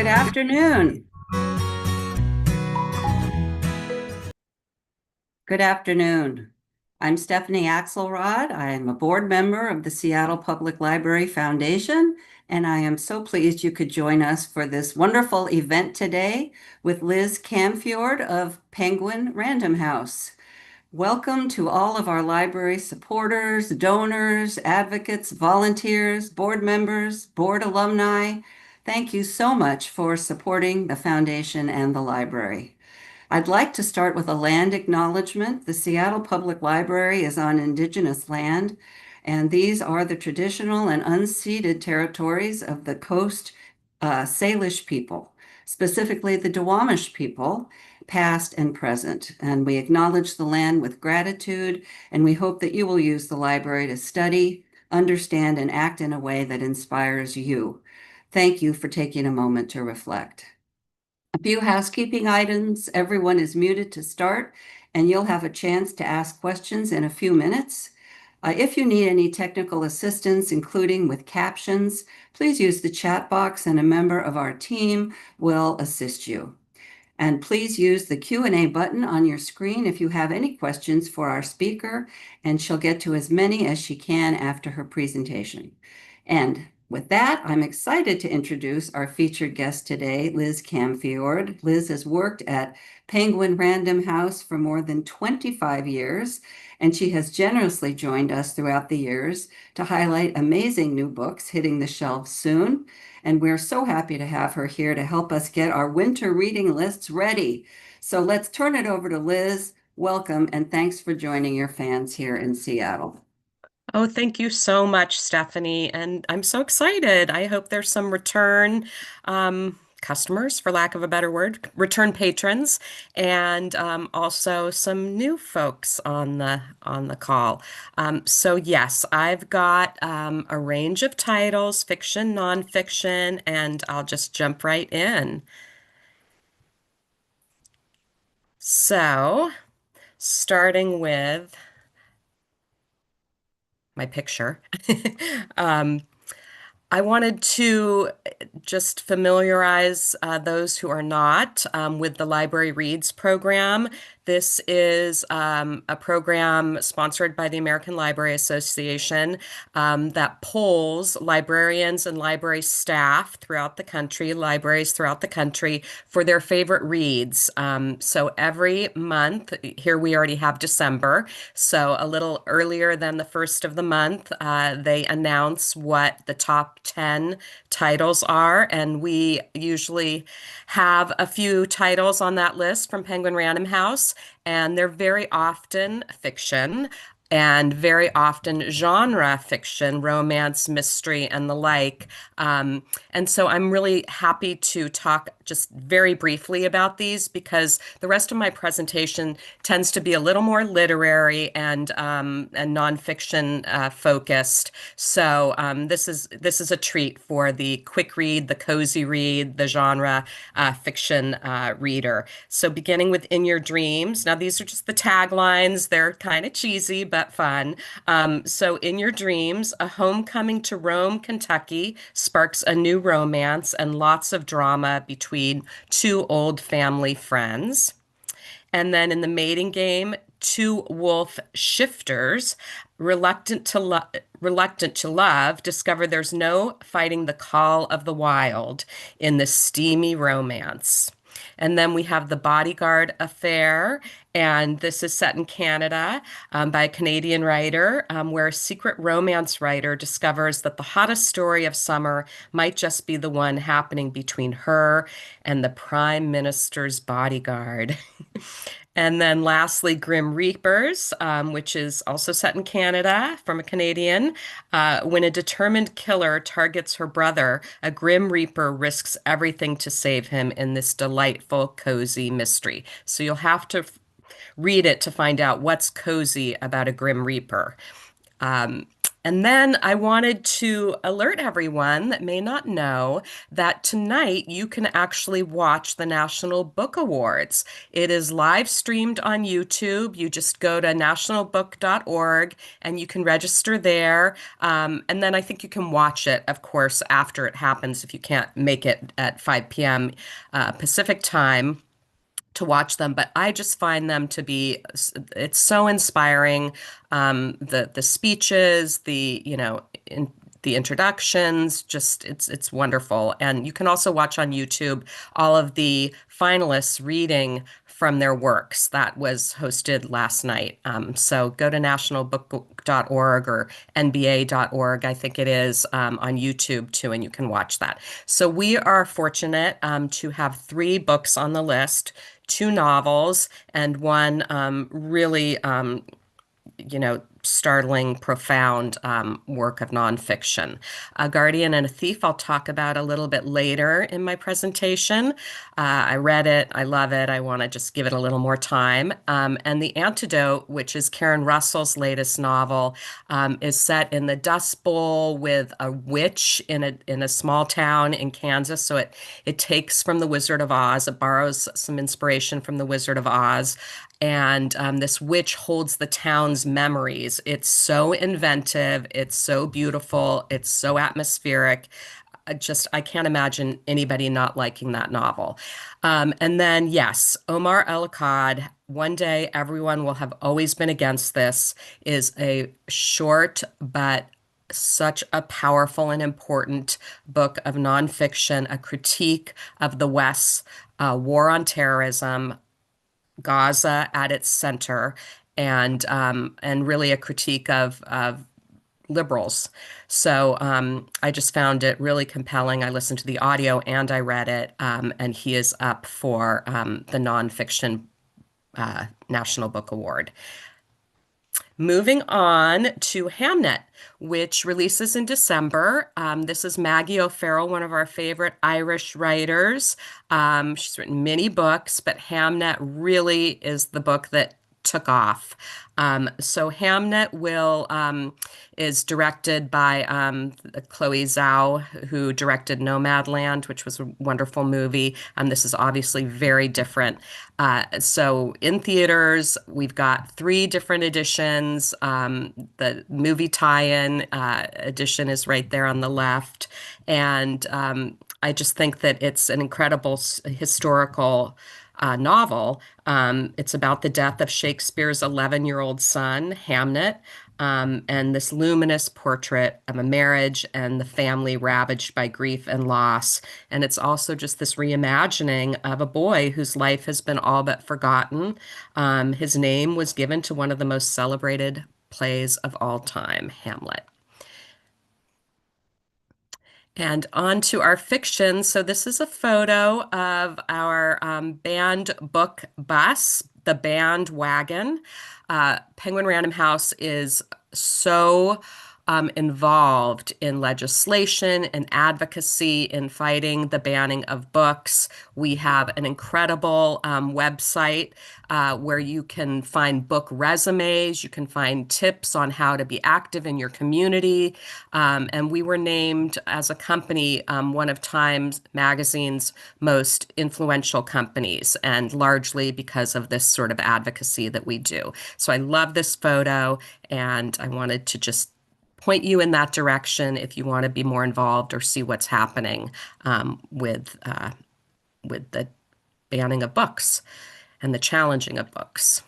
Good afternoon. Good afternoon. I'm Stephanie Axelrod. I am a board member of the Seattle Public Library Foundation, and I am so pleased you could join us for this wonderful event today with Liz Camfiord of Penguin Random House. Welcome to all of our library supporters, donors, advocates, volunteers, board members, board alumni. Thank you so much for supporting the foundation and the library. I'd like to start with a land acknowledgement. The Seattle Public Library is on Indigenous land, and these are the traditional and unceded territories of the Coast Salish people, specifically the Duwamish people, past and present. And we acknowledge the land with gratitude, and we hope that you will use the library to study, understand, and act in a way that inspires you. Thank you for taking a moment to reflect. A few housekeeping items. Everyone is muted to start, and you'll have a chance to ask questions in a few minutes. If you need any technical assistance, including with captions, please use the chat box and a member of our team will assist you. And please use the Q&A button on your screen if you have any questions for our speaker, and she'll get to as many as she can after her presentation. And with that, I'm excited to introduce our featured guest today, Liz Camfiord. Liz has worked at Penguin Random House for more than 25 years, and she has generously joined us throughout the years to highlight amazing new books hitting the shelves soon. And we're so happy to have her here to help us get our winter reading lists ready. So let's turn it over to Liz. Welcome, and thanks for joining your fans here in Seattle. Oh, thank you so much, Stephanie. And I'm so excited. I hope there's some return customers, for lack of a better word, return patrons, and also some new folks on the call. So yes, I've got a range of titles, fiction, nonfiction, and I'll just jump right in. So, starting with my picture. Um, I wanted to just familiarize those who are not with the Library Reads program. This is a program sponsored by the American Library Association that polls librarians and library staff throughout the country, libraries throughout the country, for their favorite reads. So every month, here we already have December, so a little earlier than the first of the month, they announce what the top 10 titles are, and we usually have a few titles on that list from Penguin Random House, and they're very often fiction and very often genre fiction, romance, mystery, and the like. And so I'm really happy to talk just very briefly about these because the rest of my presentation tends to be a little more literary and nonfiction focused. So this is a treat for the quick read, the cozy read, the genre fiction reader. So beginning with In Your Dreams. Now these are just the taglines. They're kind of cheesy but fun. So In Your Dreams, a homecoming to Rome, Kentucky sparks a new romance and lots of drama between two old family friends. And then in The Mating Game, two wolf shifters, reluctant to love, discover there's no fighting the call of the wild in this steamy romance. And then we have The Bodyguard Affair, and this is set in Canada by a Canadian writer, where a secret romance writer discovers that the hottest story of summer might just be the one happening between her and the Prime Minister's bodyguard. And then lastly, Grim Reapers, which is also set in Canada from a Canadian. When a determined killer targets her brother, a Grim Reaper risks everything to save him in this delightful, cozy mystery. So you'll have to read it to find out what's cozy about a Grim Reaper. And then I wanted to alert everyone that may not know that tonight you can actually watch the National Book Awards. It is live streamed on YouTube. You just go to nationalbook.org and you can register there. And then I think you can watch it, of course, after it happens if you can't make it at 5 p.m. Pacific time to watch them, but I just find them to be, it's so inspiring. The speeches, the introductions, just it's wonderful. And you can also watch on YouTube all of the finalists reading from their works. That was hosted last night. So go to nationalbook.org or nba.org, I think it is, on YouTube too, and you can watch that. So we are fortunate to have three books on the list, two novels, and one really startling, profound work of nonfiction. A Guardian and a Thief, I'll talk about a little bit later in my presentation. I read it. I love it. I want to just give it a little more time. And The Antidote, which is Karen Russell's latest novel, is set in the Dust Bowl with a witch in a small town in Kansas. So it takes from The Wizard of Oz. It borrows some inspiration from The Wizard of Oz. And this witch holds the town's memories. It's so inventive. It's so beautiful. It's so atmospheric. I can't imagine anybody not liking that novel. And then, yes, Omar El-Akkad, One Day Everyone Will Have Always Been Against This, is a short but such a powerful and important book of nonfiction, a critique of the West's war on terrorism, Gaza at its center, and really a critique of liberals. So I just found it really compelling. I listened to the audio and I read it, and he is up for the nonfiction National Book Award. Moving on to Hamnet, which releases in December. This is Maggie O'Farrell, one of our favorite Irish writers. She's written many books, but Hamnet really is the book that took off. So Hamnet is directed by Chloe Zhao, who directed Nomadland, which was a wonderful movie. This is obviously very different. So in theaters, we've got three different editions. The movie tie-in edition is right there on the left. And I just think that it's an incredible historical novel. It's about the death of Shakespeare's 11-year-old son, Hamnet, and this luminous portrait of a marriage and the family ravaged by grief and loss. And it's also just this reimagining of a boy whose life has been all but forgotten. His name was given to one of the most celebrated plays of all time, Hamlet. And on to our fiction. So this is a photo of our banned book bus, the Banned Wagon. Penguin Random House is so involved in legislation and advocacy in fighting the banning of books. We have an incredible website where you can find book resumes, you can find tips on how to be active in your community. And we were named as a company one of Time Magazine's most influential companies, and largely because of this sort of advocacy that we do. So I love this photo, and I wanted to just point you in that direction if you want to be more involved or see what's happening with the banning of books and the challenging of books.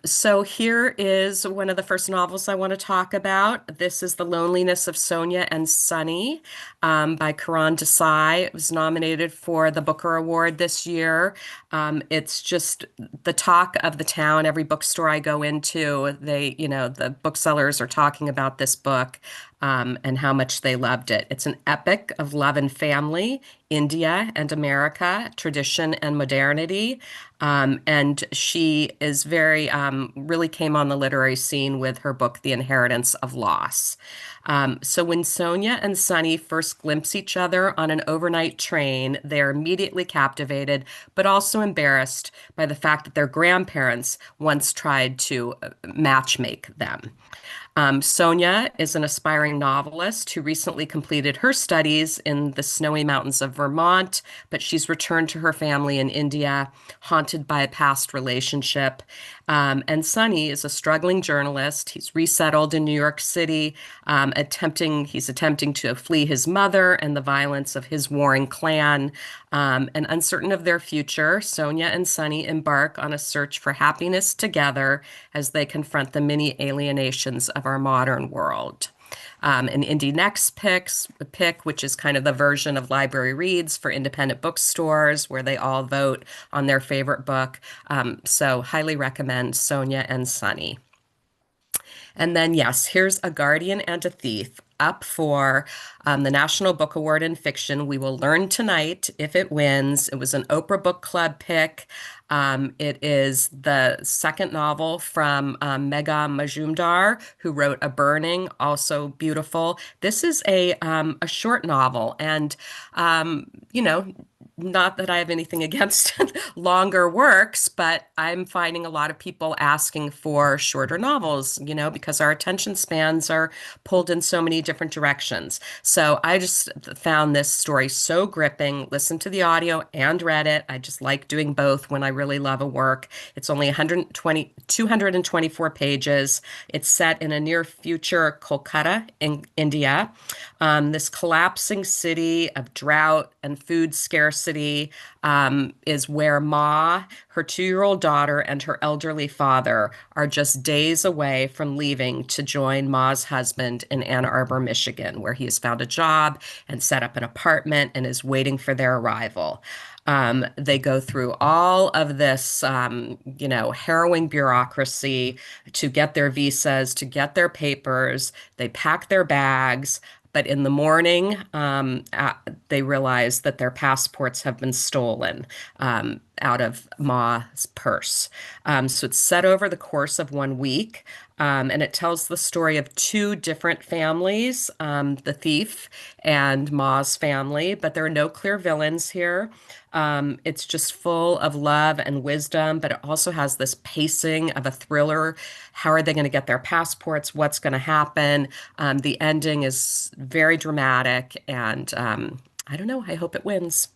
So here is one of the first novels I want to talk about. This is The Loneliness of Sonia and Sunny by Karan Desai. It was nominated for the Booker Award this year. It's just the talk of the town. Every bookstore I go into, the booksellers are talking about this book and how much they loved it. It's an epic of love and family India and America, Tradition and Modernity. And she is really came on the literary scene with her book, The Inheritance of Loss. So when Sonia and Sunny first glimpse each other on an overnight train, they're immediately captivated, but also embarrassed by the fact that their grandparents once tried to matchmake them. Sonia is an aspiring novelist who recently completed her studies in the snowy mountains of Vermont, but she's returned to her family in India, haunted by a past relationship. And Sonny is a struggling journalist. He's resettled in New York City, he's attempting to flee his mother and the violence of his warring clan. And uncertain of their future, Sonia and Sonny embark on a search for happiness together as they confront the many alienations of our modern world. An Indie Next pick, which is kind of the version of Library Reads for independent bookstores, where they all vote on their favorite book. So highly recommend Sonia and Sonny. And then, yes, here's A Guardian and a Thief up for the National Book Award in Fiction. We will learn tonight if it wins. It was an Oprah Book Club pick. It is the second novel from Megha Majumdar, who wrote A Burning, also beautiful. This is a short novel, and you know, not that I have anything against longer works, but I'm finding a lot of people asking for shorter novels, because our attention spans are pulled in so many different directions. So I just found this story so gripping, listened to the audio and read it. I just like doing both when I really love a work. It's only 224 pages. It's set in a near future Kolkata in India. This collapsing city of drought and food scarcity is where Ma, her 2-year-old daughter, and her elderly father are just days away from leaving to join Ma's husband in Ann Arbor, Michigan, where he has found a job and set up an apartment and is waiting for their arrival. They go through all of this, harrowing bureaucracy to get their visas, to get their papers. They pack their bags. But in the morning, they realize that their passports have been stolen out of Ma's purse. So it's set over the course of 1 week, and it tells the story of two different families, the thief and Ma's family, but there are no clear villains here. It's just full of love and wisdom, but it also has this pacing of a thriller. How are they going to get their passports? What's going to happen? The ending is very dramatic, and I don't know. I hope it wins.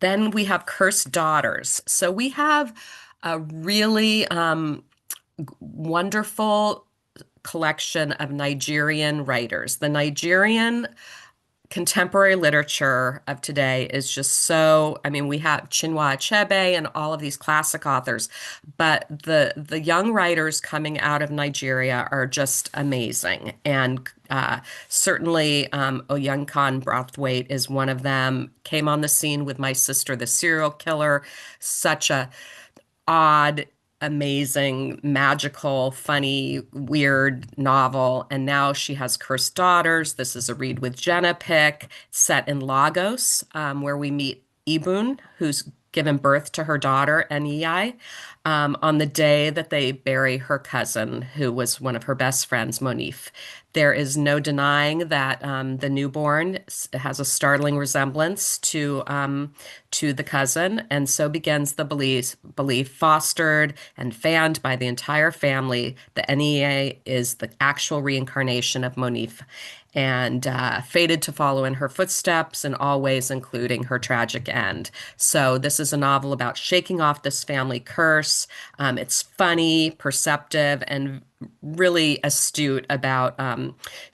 Then we have Cursed Daughters. So we have a really wonderful collection of Nigerian writers. The Nigerian contemporary literature of today is just so, I mean, we have Chinua Achebe and all of these classic authors, but the young writers coming out of Nigeria are just amazing. And certainly Oyankan Brathwaite is one of them. Came on the scene with My Sister, the Serial Killer, such a odd, amazing, magical, funny, weird novel. And now she has Cursed Daughters. This is a read with Jenna pick, set in Lagos, where we meet Ibun, who's given birth to her daughter, Enyi, on the day that they bury her cousin, who was one of her best friends, Monif. There is no denying that the newborn has a startling resemblance to the cousin, and so begins the belief fostered and fanned by the entire family that NEA is the actual reincarnation of Monif, and fated to follow in her footsteps in all ways, including her tragic end. So this is a novel about shaking off this family curse. It's funny, perceptive, and really astute about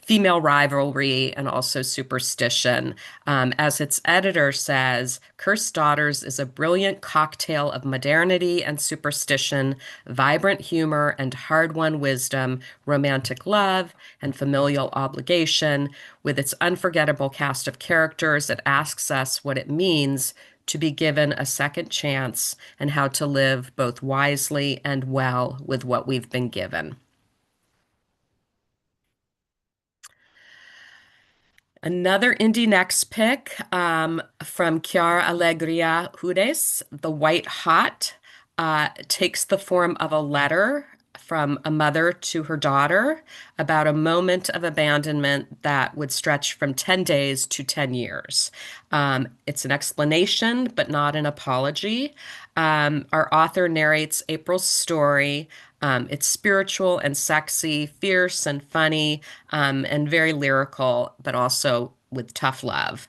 female rivalry and also superstition. As its editor says, Cursed Daughters is a brilliant cocktail of modernity and superstition, vibrant humor and hard-won wisdom, romantic love and familial obligation. With its unforgettable cast of characters, it asks us what it means to be given a second chance and how to live both wisely and well with what we've been given. Another Indie Next pick from Chiara Allegria Hudes, The White Hot, takes the form of a letter from a mother to her daughter about a moment of abandonment that would stretch from 10 days to 10 years. It's an explanation, but not an apology. Our author narrates April's story. It's spiritual and sexy, fierce and funny, and very lyrical, but also with tough love.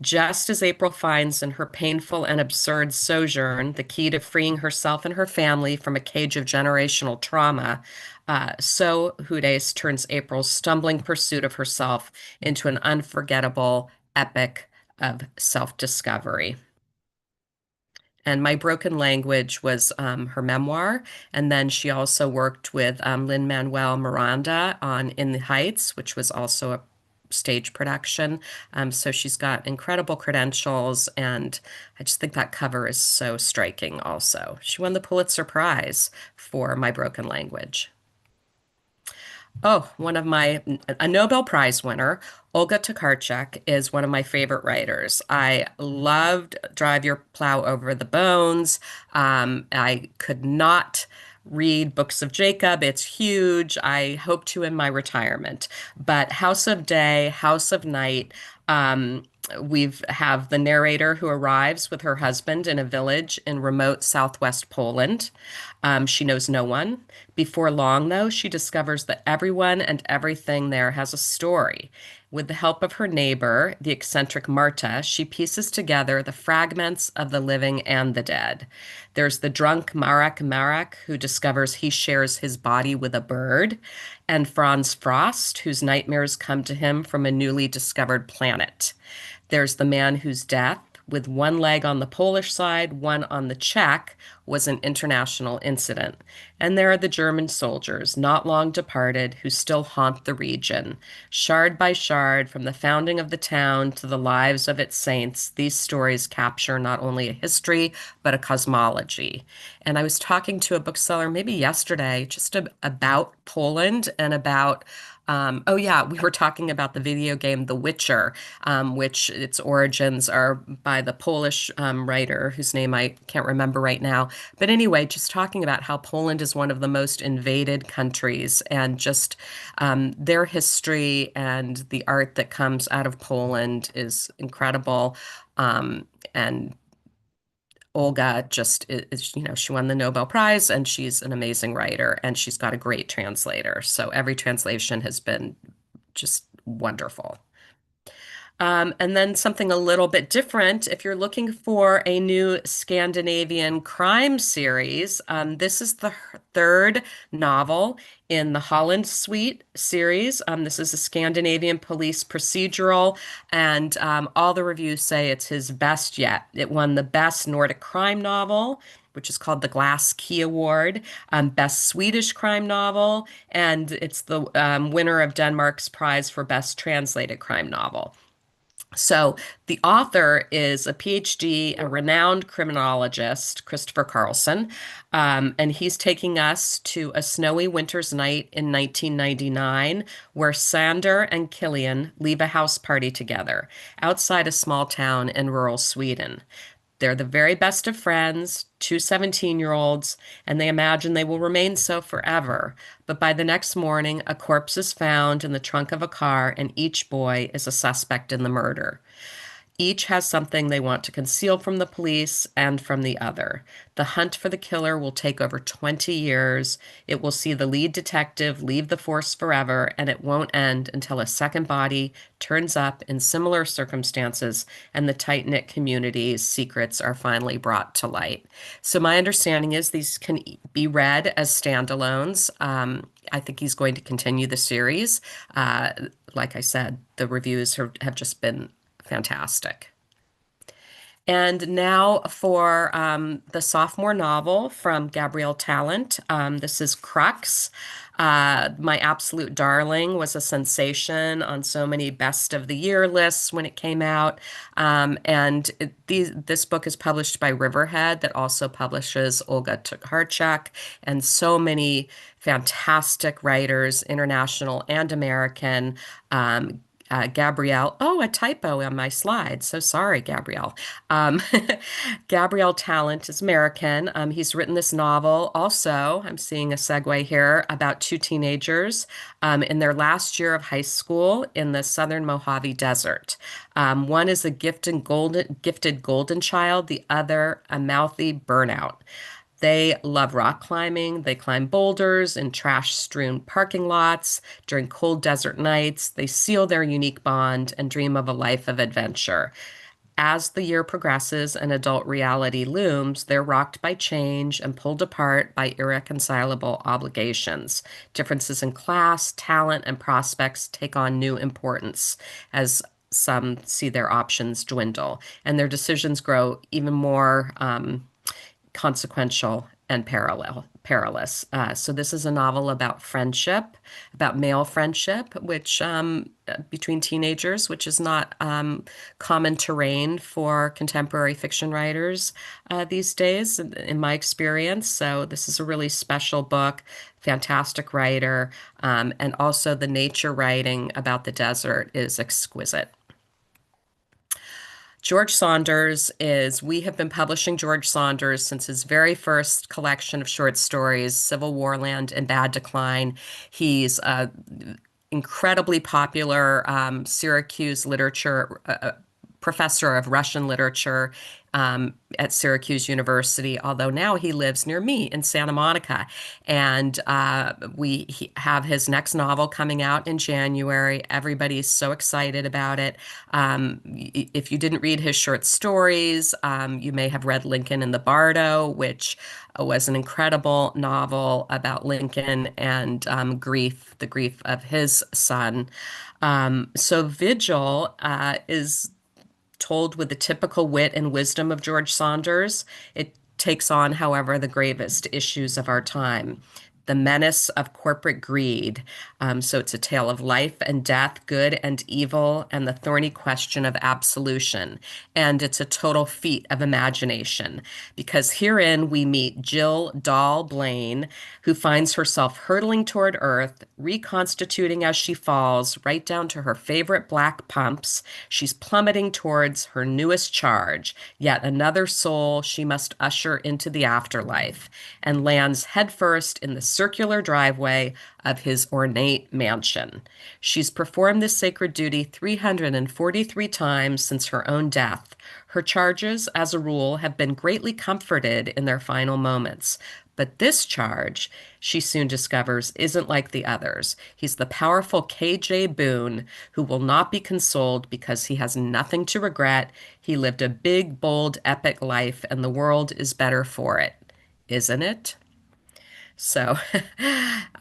Just as April finds in her painful and absurd sojourn the key to freeing herself and her family from a cage of generational trauma, so Hudes turns April's stumbling pursuit of herself into an unforgettable epic of self-discovery. And My Broken Language was her memoir. And then she also worked with Lin-Manuel Miranda on In the Heights, which was also a stage production. So she's got incredible credentials. And I just think that cover is so striking also. She won the Pulitzer Prize for My Broken Language. Oh, a Nobel Prize winner, Olga Tokarczuk, is one of my favorite writers. I loved Drive Your Plow Over the Bones. I could not read Books of Jacob. It's huge. I hope to in my retirement. But House of Day, House of Night, we've have the narrator who arrives with her husband in a village in remote southwest Poland. She knows no one. Before long, though, she discovers that everyone and everything there has a story. With the help of her neighbor, the eccentric Marta, she pieces together the fragments of the living and the dead. There's the drunk Marek who discovers he shares his body with a bird, and Franz Frost, whose nightmares come to him from a newly discovered planet. There's the man whose death, with one leg on the Polish side, one on the Czech, was an international incident. And there are the German soldiers, not long departed, who still haunt the region. Shard by shard, from the founding of the town to the lives of its saints, these stories capture not only a history, but a cosmology. And I was talking to a bookseller maybe yesterday just about Poland and about oh yeah, we were talking about the video game The Witcher, which its origins are by the Polish writer whose name I can't remember right now. But anyway, just talking about how Poland is one of the most invaded countries and just their history and the art that comes out of Poland is incredible. And Olga just is, she won the Nobel Prize and she's an amazing writer and she's got a great translator. So every translation has been just wonderful. And then something a little bit different. If you're looking for a new Scandinavian crime series, this is the third novel in the Holland Suite series. This is a Scandinavian police procedural, and all the reviews say it's his best yet. It won the Best Nordic Crime Novel, which is called the Glass Key Award, Best Swedish Crime Novel, and it's the winner of Denmark's prize for Best Translated Crime Novel. So the author is a PhD, a renowned criminologist, Christopher Carlson, and he's taking us to a snowy winter's night in 1999, where Sander and Killian leave a house party together outside a small town in rural Sweden. They're the very best of friends, two 17-year-olds, and they imagine they will remain so forever. But by the next morning, a corpse is found in the trunk of a car, and each boy is a suspect in the murder. Each has something they want to conceal from the police and from the other. The hunt for the killer will take over 20 years. It will see the lead detective leave the force forever, and it won't end until a second body turns up in similar circumstances and the tight-knit community's secrets are finally brought to light. So my understanding is these can be read as standalones. I think he's going to continue the series. Like I said, the reviews have just been fantastic. And now for the sophomore novel from Gabrielle Talent. This is Crux. My absolute darling, was a sensation on so many best of the year lists when it came out. This book is published by Riverhead, that also publishes Olga Tokarczuk, and so many fantastic writers, international and American. Gabrielle. Oh, a typo on my slide. So sorry, Gabrielle. Um, Gabrielle Talent is American. He's written this novel. Also, I'm seeing a segue here about two teenagers in their last year of high school in the southern Mojave Desert. One is a gifted golden child, the other a mouthy burnout. They love rock climbing. They climb boulders in trash-strewn parking lots during cold desert nights. They seal their unique bond and dream of a life of adventure. As the year progresses and adult reality looms, they're rocked by change and pulled apart by irreconcilable obligations. Differences in class, talent, and prospects take on new importance as some see their options dwindle, and their decisions grow even more consequential and perilous. So this is a novel about friendship, about male friendship, which between teenagers, which is not common terrain for contemporary fiction writers these days, in my experience. So this is a really special book, fantastic writer, and also the nature writing about the desert is exquisite. George Saunders is, we have been publishing George Saunders since his very first collection of short stories, Civil War Land and Bad Decline. He's incredibly popular Syracuse literature professor of Russian literature at Syracuse University, although now he lives near me in Santa Monica. And we have his next novel coming out in January. Everybody's so excited about it. If you didn't read his short stories, you may have read Lincoln in the Bardo, which was an incredible novel about Lincoln and grief, the grief of his son. So Vigil is told with the typical wit and wisdom of George Saunders. It takes on, however, the gravest issues of our time. The menace of corporate greed. So it's a tale of life and death, good and evil, and the thorny question of absolution. And it's a total feat of imagination because herein we meet Jill Dahl Blaine, who finds herself hurtling toward Earth, reconstituting as she falls, right down to her favorite black pumps. She's plummeting towards her newest charge, yet another soul she must usher into the afterlife, and lands headfirst in the circular driveway of his ornate mansion. She's performed this sacred duty 343 times since her own death. Her charges, as a rule, have been greatly comforted in their final moments. But this charge, she soon discovers, isn't like the others. He's the powerful K.J. Boone who will not be consoled because he has nothing to regret. He lived a big, bold, epic life, and the world is better for it. Isn't it? So,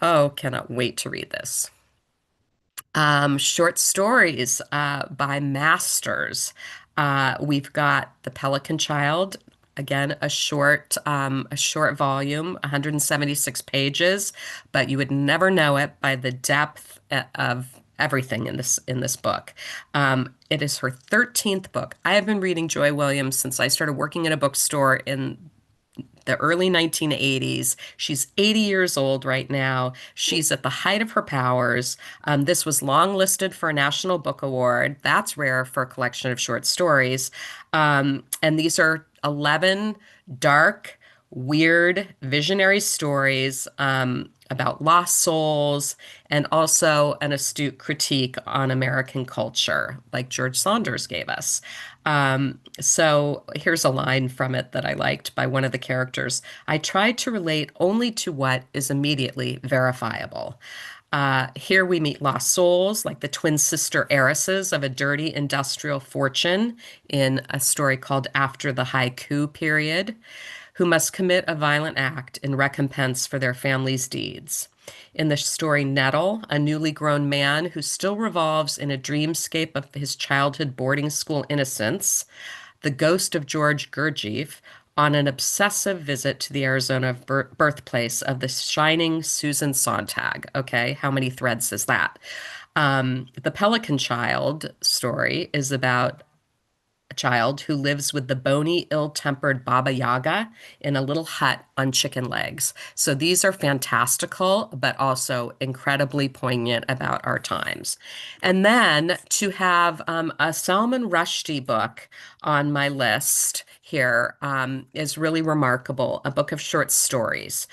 oh, cannot wait to read this. Short stories by masters. We've got The Pelican Child, again, a short volume, 176 pages, but you would never know it by the depth of everything in this book. It is her 13th book. I have been reading Joy Williams since I started working in a bookstore in the early 1980s. She's 80 years old right now. She's at the height of her powers. This was long listed for a National Book Award. That's rare for a collection of short stories. And these are 11 dark, weird, visionary stories about lost souls and also an astute critique on American culture, like George Saunders gave us. So here's a line from it that I liked by one of the characters. I tried to relate only to what is immediately verifiable. Here we meet lost souls, like the twin sister heiresses of a dirty industrial fortune in a story called After the Haiku Period, who must commit a violent act in recompense for their family's deeds. In the story Nettle, a newly grown man who still revolves in a dreamscape of his childhood boarding school innocence, the ghost of George Gurdjieff, on an obsessive visit to the Arizona birthplace of the shining Susan Sontag. Okay, how many threads is that? The Pelican Child story is about child who lives with the bony, ill-tempered Baba Yaga in a little hut on chicken legs. So these are fantastical, but also incredibly poignant about our times. And then to have a Salman Rushdie book on my list here is really remarkable, a book of short stories.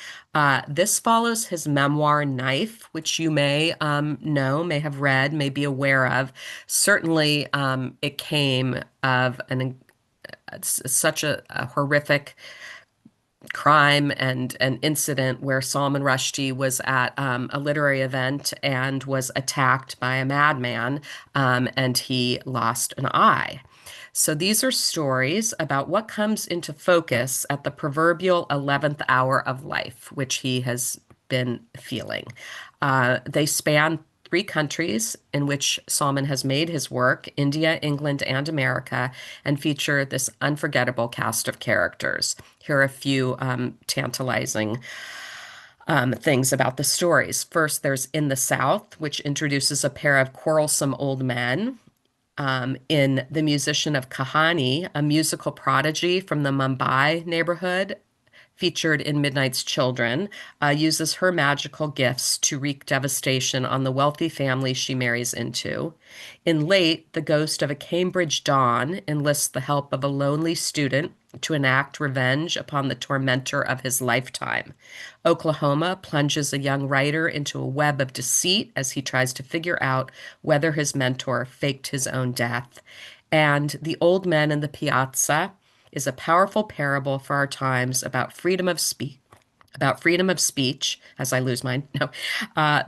This follows his memoir, Knife, which you may know, may have read, may be aware of. Certainly, it came of such a horrific crime and an incident where Salman Rushdie was at a literary event and was attacked by a madman, and he lost an eye. So these are stories about what comes into focus at the proverbial 11th hour of life, which he has been feeling. They span three countries in which Salman has made his work, India, England, and America, and feature this unforgettable cast of characters. Here are a few tantalizing things about the stories. First, there's In the South, which introduces a pair of quarrelsome old men. In The Musician of Kahani, a musical prodigy from the Mumbai neighborhood featured in Midnight's Children, uses her magical gifts to wreak devastation on the wealthy family she marries into. In Late, the ghost of a Cambridge Don enlists the help of a lonely student to enact revenge upon the tormentor of his lifetime. Oklahoma plunges a young writer into a web of deceit as he tries to figure out whether his mentor faked his own death. And The Old Men in the Piazza is a powerful parable for our times about freedom of speech, as I lose mine. No.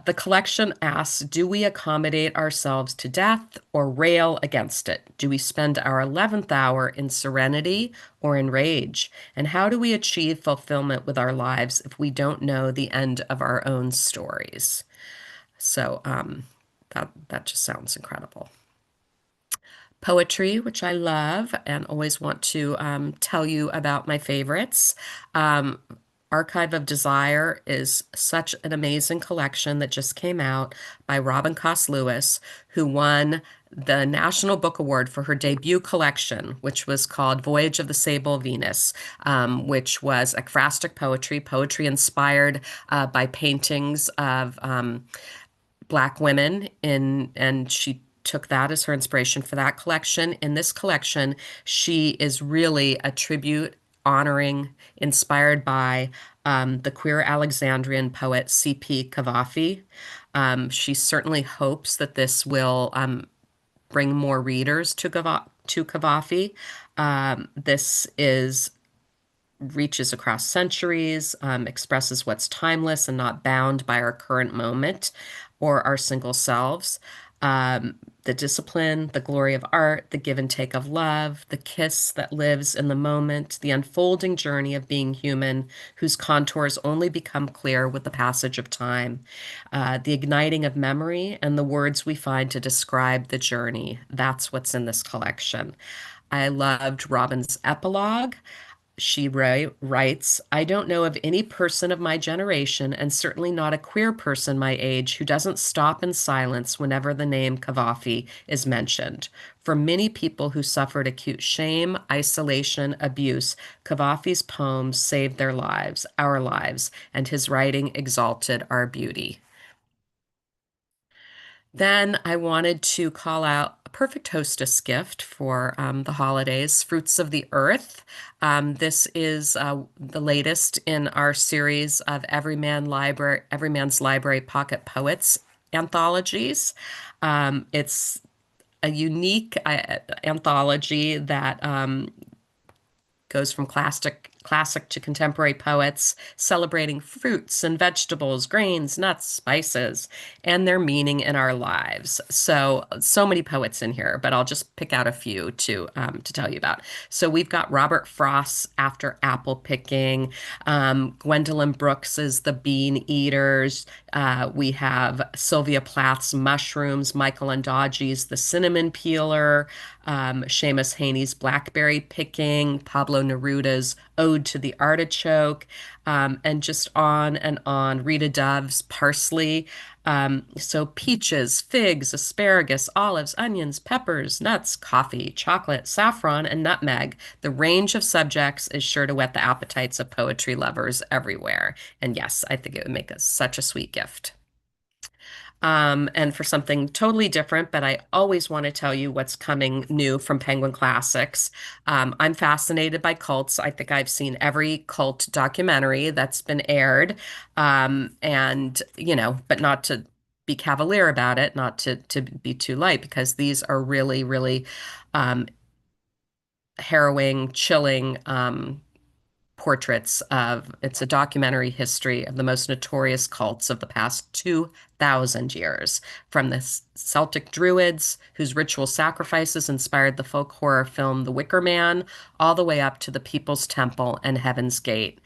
The collection asks, do we accommodate ourselves to death or rail against it? Do we spend our 11th hour in serenity or in rage? And how do we achieve fulfillment with our lives if we don't know the end of our own stories? So that just sounds incredible. Poetry, which I love and always want to tell you about my favorites. Archive of Desire is such an amazing collection that just came out by Robin Coss Lewis, who won the National Book Award for her debut collection, which was called Voyage of the Sable Venus, which was ekphrastic poetry inspired by paintings of Black women and she took that as her inspiration for that collection. In this collection, she is really a tribute honoring, inspired by the queer Alexandrian poet C.P. Cavafy. She certainly hopes that this will bring more readers to Cavafy. This is reaches across centuries, expresses what's timeless and not bound by our current moment or our single selves. The discipline, the glory of art, the give and take of love, the kiss that lives in the moment, the unfolding journey of being human, whose contours only become clear with the passage of time, the igniting of memory, and the words we find to describe the journey. That's what's in this collection. I loved Robin's epilogue. She writes, I don't know of any person of my generation, and certainly not a queer person my age, who doesn't stop in silence whenever the name Cavafy is mentioned. For many people who suffered acute shame, isolation, abuse, Cavafy's poems saved their lives, our lives, and his writing exalted our beauty. Then I wanted to call out a perfect hostess gift for the holidays, Fruits of the Earth. This is the latest in our series of Everyman's Library Pocket Poets anthologies. It's a unique anthology that goes from classic to contemporary poets, celebrating fruits and vegetables, grains, nuts, spices, and their meaning in our lives. So many poets in here, but I'll just pick out a few to tell you about. So we've got Robert Frost's After Apple Picking, Gwendolyn Brooks's The Bean Eaters. We have Sylvia Plath's Mushrooms, Michael Ondaatje's The Cinnamon Peeler, Seamus Haney's Blackberry Picking, Pablo Neruda's Ode Ode to the Artichoke, and just on and on. Rita Dove's Parsley. So peaches, figs, asparagus, olives, onions, peppers, nuts, coffee, chocolate, saffron, and nutmeg. The range of subjects is sure to whet the appetites of poetry lovers everywhere. And yes, I think it would make us such a sweet gift. And for something totally different, but I always want to tell you what's coming new from Penguin Classics. I'm fascinated by cults. I think I've seen every cult documentary that's been aired. And, but not to be cavalier about it, not to be too light, because these are really, really um, harrowing, chilling portraits of, it's a documentary history of the most notorious cults of the past 2,000 years, from the Celtic Druids, whose ritual sacrifices inspired the folk horror film The Wicker Man, all the way up to the People's Temple and Heaven's Gate.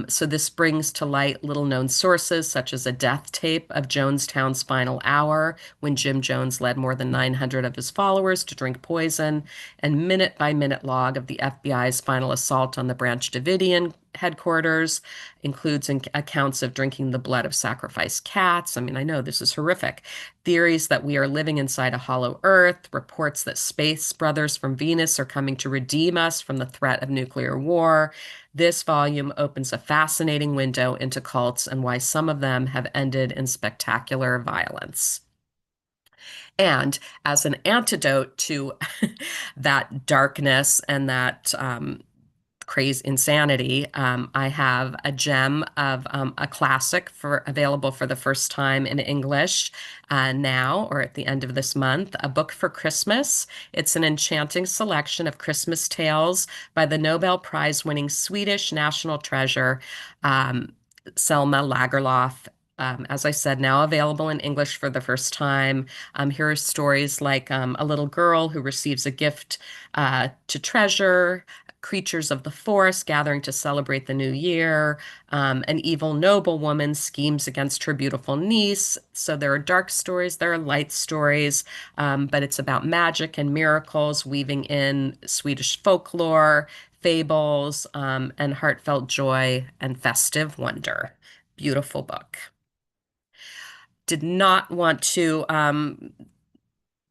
So this brings to light little-known sources, such as a death tape of Jonestown's final hour, when Jim Jones led more than 900 of his followers to drink poison, and minute-by-minute log of the FBI's final assault on the Branch Davidian headquarters, includes accounts of drinking the blood of sacrificed cats. I mean, I know this is horrific. Theories that we are living inside a hollow earth, reports that space brothers from Venus are coming to redeem us from the threat of nuclear war. This volume opens a fascinating window into cults and why some of them have ended in spectacular violence. And as an antidote to that darkness and that craze insanity, I have a gem of a classic available for the first time in English now, or at the end of this month, A Book for Christmas. It's an enchanting selection of Christmas tales by the Nobel Prize winning Swedish national treasure, Selma Lagerlöf. As I said, now available in English for the first time. Here are stories like a little girl who receives a gift to treasure, creatures of the forest gathering to celebrate the new year. An evil noblewoman schemes against her beautiful niece. So there are dark stories, there are light stories, but it's about magic and miracles, weaving in Swedish folklore, fables, and heartfelt joy and festive wonder. Beautiful book. Did not want to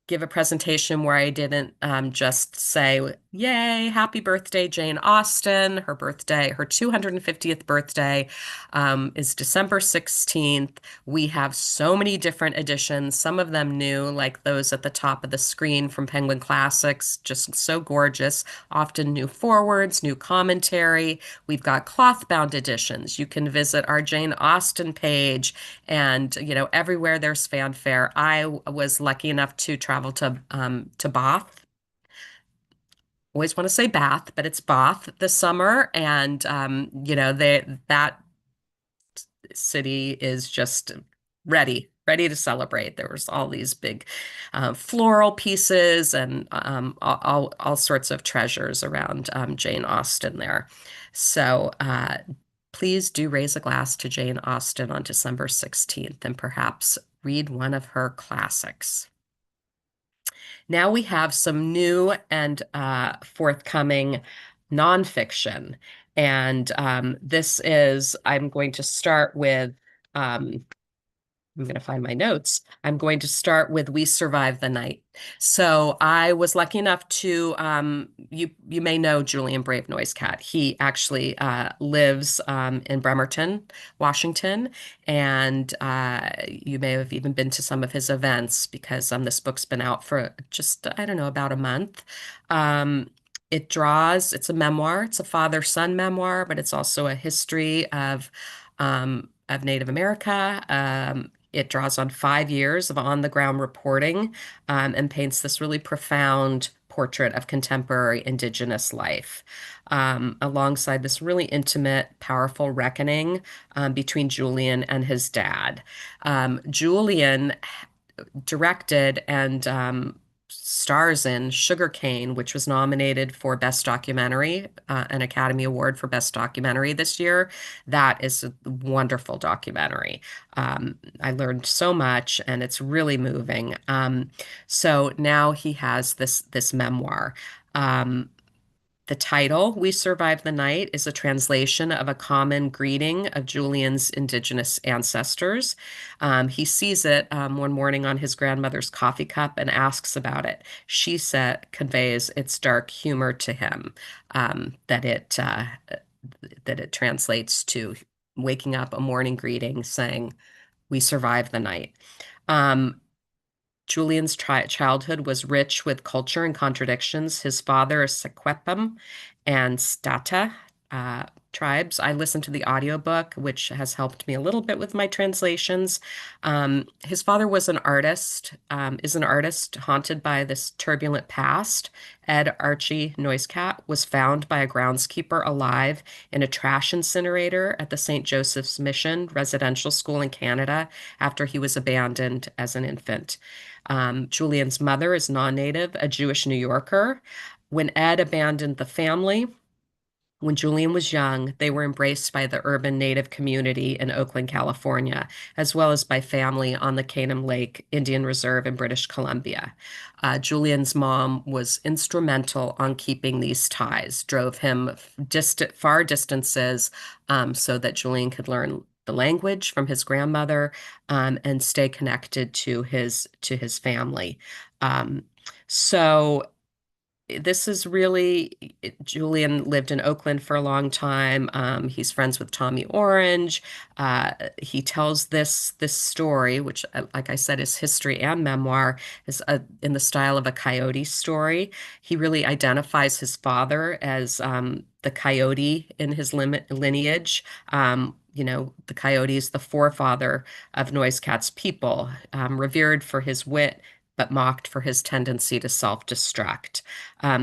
give a presentation where I didn't just say, yay, happy birthday, Jane Austen. Her birthday, her 250th birthday, is December 16th. We have so many different editions, some of them new, like those at the top of the screen from Penguin Classics, just so gorgeous, often new forewords, new commentary. We've got cloth-bound editions. You can visit our Jane Austen page, and everywhere there's fanfare. I was lucky enough to travel to Bath. Always want to say Bath, but it's Bath this summer, and that city is just ready to celebrate. There was all these big floral pieces and all sorts of treasures around Jane Austen there. So please do raise a glass to Jane Austen on December 16th and perhaps read one of her classics. Now we have some new and forthcoming nonfiction. And I'm going to start with, I'm going to find my notes. I'm going to start with We Survived the Night. So I was lucky enough to, you may know Julian Brave Noise Cat. He actually lives in Bremerton, Washington, and you may have even been to some of his events because this book's been out for just, I don't know, about a month. It's a memoir. It's a father-son memoir, but it's also a history of Native America. It draws on 5 years of on-the-ground reporting and paints this really profound portrait of contemporary Indigenous life, alongside this really intimate, powerful reckoning between Julian and his dad. Julian directed and stars in Sugarcane, which was nominated for Best Documentary, an Academy Award for Best Documentary this year. That is a wonderful documentary. I learned so much, and it's really moving. So now he has this memoir. The title, We Survived the Night, is a translation of a common greeting of Julian's indigenous ancestors. He sees it one morning on his grandmother's coffee cup and asks about it. She said, conveys its dark humor to him, that it translates to waking up a morning greeting saying, "We survived the night." Um, Julian's childhood was rich with culture and contradictions. His father is Sequepem and Stata tribes. I listened to the audiobook, which has helped me a little bit with my translations. His father was an artist, is an artist haunted by this turbulent past. Ed Archie Noisecat was found by a groundskeeper alive in a trash incinerator at the St. Joseph's Mission residential school in Canada after he was abandoned as an infant. Julian's mother is non-native, a Jewish New Yorker. When Ed abandoned the family, when Julian was young, they were embraced by the urban Native community in Oakland, California, as well as by family on the Canaan Lake Indian Reserve in British Columbia. Julian's mom was instrumental on keeping these ties, drove him far distances so that Julian could learn the language from his grandmother and stay connected to his family. Um, so this is really Julian lived in Oakland for a long time. He's friends with Tommy Orange. He tells this story, which, like I said, is history and memoir, is in the style of a coyote story. He really identifies his father as the coyote in his lineage. The coyote is the forefather of Noisecat's people, revered for his wit, but mocked for his tendency to self-destruct.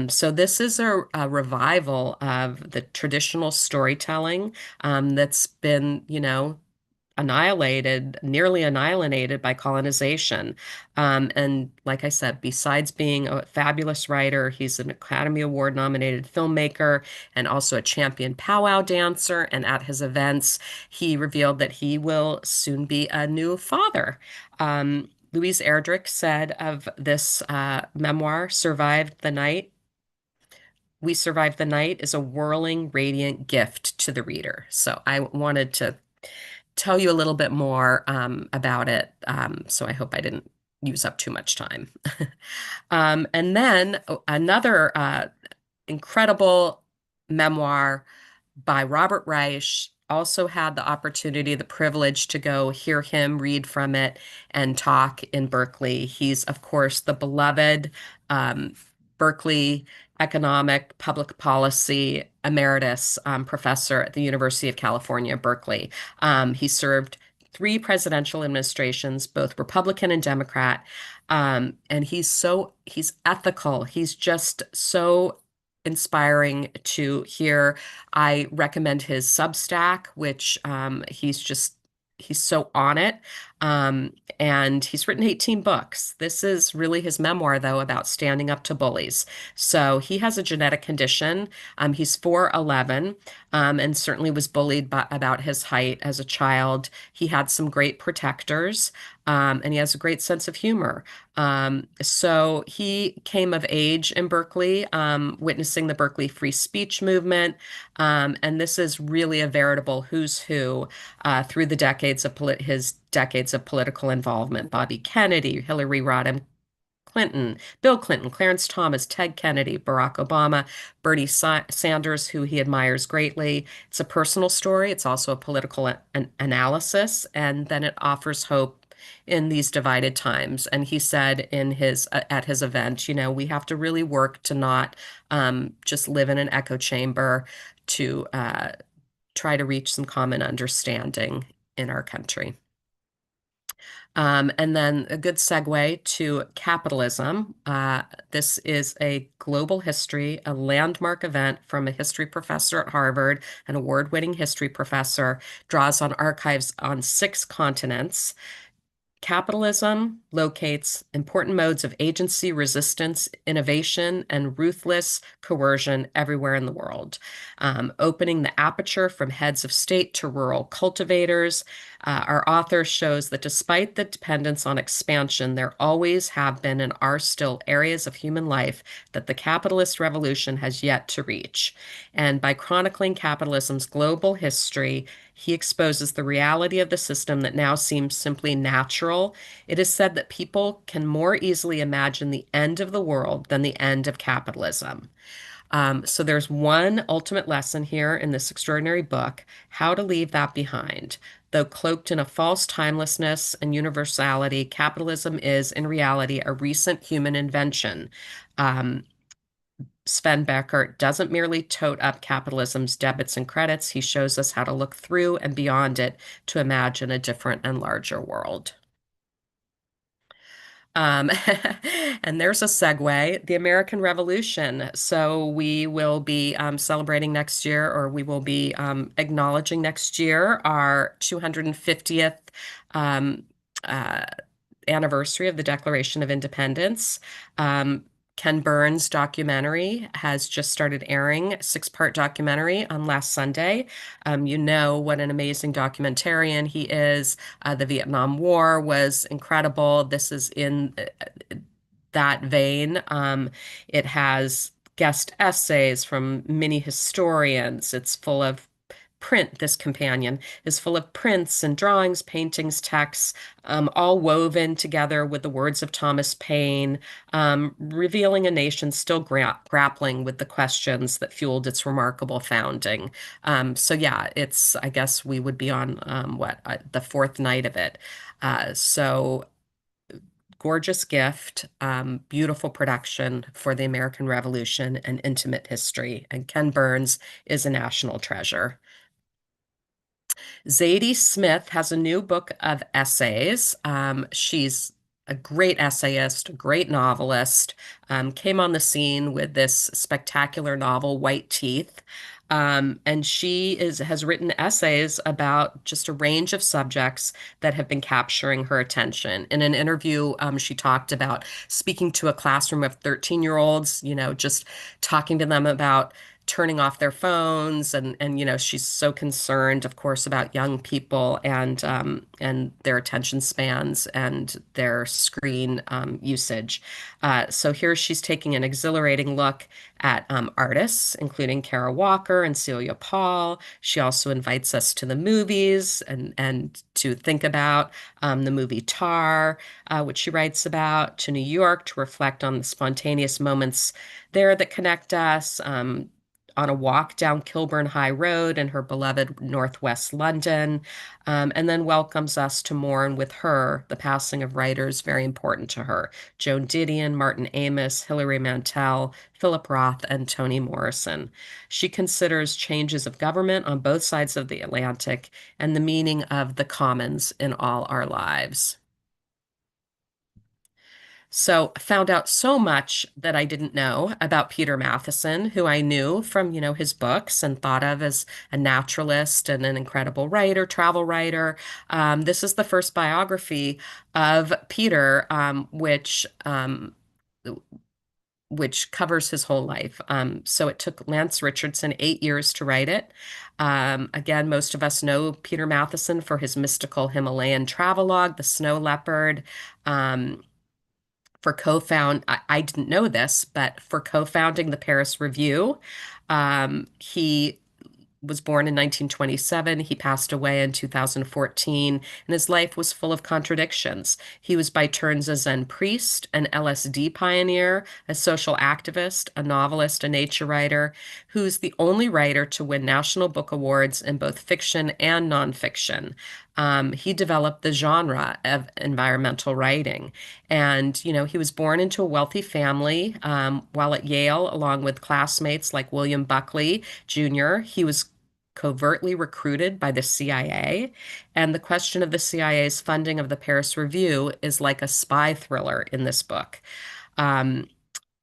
So this is a revival of the traditional storytelling that's been, nearly annihilated by colonization. And like I said, besides being a fabulous writer, he's an Academy Award nominated filmmaker and also a champion powwow dancer. And at his events, he revealed that he will soon be a new father. Louise Erdrich said of this memoir, Survived the Night, "We Survived the Night is a whirling, radiant gift to the reader." So I wanted to tell you a little bit more about it. So I hope I didn't use up too much time. And then another incredible memoir by Robert Reich. Also had the opportunity, the privilege to go hear him read from it and talk in Berkeley. He's, of course, the beloved Berkeley economic public policy emeritus professor at the University of California, Berkeley. He served three presidential administrations, both Republican and Democrat. And he's ethical. He's just so inspiring to hear. I recommend his Substack, which he's so on it. And he's written 18 books. This is really his memoir, though, about standing up to bullies. So he has a genetic condition. He's 4'11", and certainly was bullied about his height as a child. He had some great protectors, and he has a great sense of humor. So he came of age in Berkeley, witnessing the Berkeley free speech movement. And this is really a veritable who's who through the his decades of political involvement. Bobby Kennedy, Hillary Rodham Clinton, Bill Clinton, Clarence Thomas, Ted Kennedy, Barack Obama, Bernie Sanders, who he admires greatly. It's a personal story. It's also a political analysis, and then it offers hope in these divided times. And he said in his at his event, we have to really work to not just live in an echo chamber, to try to reach some common understanding in our country. And then a good segue to capitalism. This is a global history, a landmark event from a history professor at Harvard, an award-winning history professor, draws on archives on 6 continents. Capitalism locates important modes of agency, resistance, innovation, and ruthless coercion everywhere in the world, opening the aperture from heads of state to rural cultivators. Our author shows that despite the dependence on expansion, there always have been and are still areas of human life that the capitalist revolution has yet to reach. And by chronicling capitalism's global history, he exposes the reality of the system that now seems simply natural. It is said that people can more easily imagine the end of the world than the end of capitalism. So there's one ultimate lesson here in this extraordinary book, how to leave that behind. Though cloaked in a false timelessness and universality, capitalism is, in reality, a recent human invention. Um, Sven Beckert doesn't merely tote up capitalism's debits and credits, he shows us how to look through and beyond it to imagine a different and larger world. Um, and there's a segue, the American Revolution. So we will be celebrating next year, or we will be acknowledging next year, our 250th um, uh, anniversary of the Declaration of Independence. Ken Burns' documentary has just started airing, six-part documentary on last Sunday. You know what an amazing documentarian he is. The Vietnam War was incredible. This is in that vein. It has guest essays from many historians. It's full of print, this companion is full of prints and drawings, paintings, texts, all woven together with the words of Thomas Paine, revealing a nation still grappling with the questions that fueled its remarkable founding. So yeah, I guess we would be on the fourth night of it. So gorgeous gift, beautiful production for the American Revolution and intimate history. And Ken Burns is a national treasure. Zadie Smith has a new book of essays. She's a great essayist, a great novelist, came on the scene with this spectacular novel, White Teeth. And has written essays about just a range of subjects that have been capturing her attention. In an interview, she talked about speaking to a classroom of 13-year-olds, just talking to them about turning off their phones and she's so concerned, of course, about young people and their attention spans and their screen usage. So here she's taking an exhilarating look at artists, including Kara Walker and Celia Paul. She also invites us to the movies and to think about the movie Tar, which she writes about, to New York to reflect on the spontaneous moments there that connect us. On a walk down Kilburn High Road in her beloved Northwest London, and then welcomes us to mourn with her the passing of writers very important to her, Joan Didion, Martin Amis, Hilary Mantel, Philip Roth, and Toni Morrison. She considers changes of government on both sides of the Atlantic and the meaning of the commons in all our lives. So I found out so much that I didn't know about Peter Matheson, who I knew from, his books and thought of as a naturalist and an incredible writer, travel writer. This is the first biography of Peter, which covers his whole life. So it took Lance Richardson 8 years to write it. Again, most of us know Peter Matheson for his mystical Himalayan travelogue, The Snow Leopard. I didn't know this, but for co-founding the Paris Review, he was born in 1927. He passed away in 2014, and his life was full of contradictions. He was by turns a Zen priest, an LSD pioneer, a social activist, a novelist, a nature writer, who's the only writer to win National Book Awards in both fiction and nonfiction. He developed the genre of environmental writing. And, he was born into a wealthy family while at Yale, along with classmates like William Buckley Jr. He was covertly recruited by the CIA. And the question of the CIA's funding of the Paris Review is like a spy thriller in this book. Um,